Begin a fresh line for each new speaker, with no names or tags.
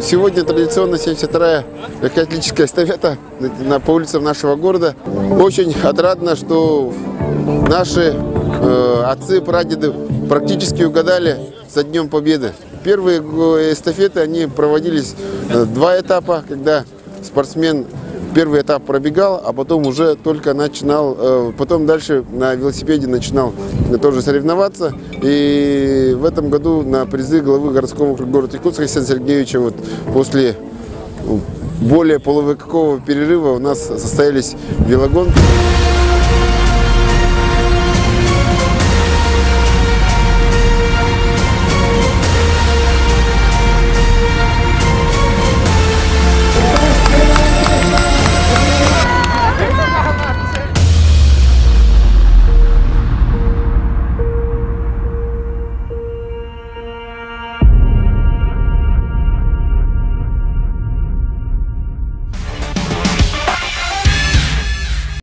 Сегодня традиционно 72-я легкоатлетическая эстафета по улицам нашего города. Очень отрадно, что наши отцы, прадеды практически угадали со Днем Победы. Первые эстафеты они проводились 2 этапа, когда спортсмен первый этап пробегал, а потом уже только начинал, потом дальше на велосипеде начинал тоже соревноваться. И в этом году на призы главы городского округа города Якутска Александра Сергеевича после более полувекового перерыва у нас состоялись велогонки.